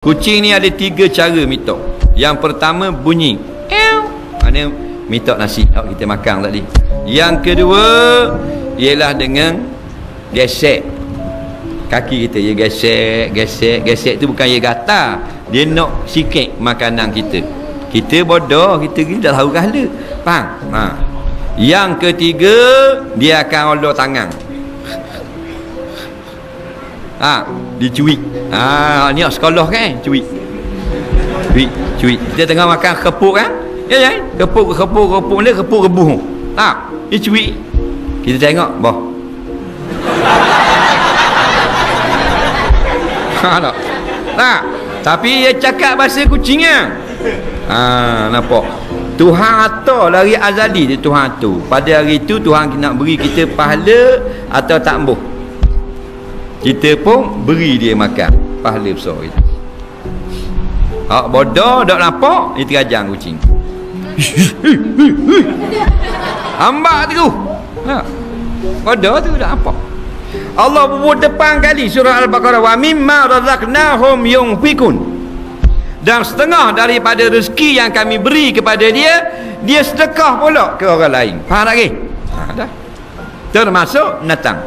Kucing ni ada 3 cara mitok. Yang pertama bunyi mana mitok nasi kita makan tadi. Yang kedua ialah dengan gesek kaki kita. Dia gesek tu bukan dia gatal, dia nak sikit makanan kita. Kita bodoh, kita dah tahu kala. Faham? Yang ketiga dia akan olok tangan. Dicuik. Ni sekolah kan, cuik. Kita tengah makan kepuk kan? Ya. Kepuk ni kepuk rebus. Dia cuik. Kita tengok, boh. Tak. Tapi dia cakap bahasa kucingnya. Nampak. Tuhan atur dari azali dia, Tuhan tu. Pada hari tu Tuhan nak beri kita pahala atau tak embuh. Kita pun beri dia makan. Pahala besar kita. Bodoh tak nampak, dia terajang kucing. Hamba tu. Bodoh tu tak nampak. Allah buat depan kali surah Al-Baqarah, wa mimma razaqnahum yunfikun. Dan setengah daripada rezeki yang kami beri kepada dia, dia sedekah pula ke orang lain. Faham tak ke? Dah. Termasuk natang.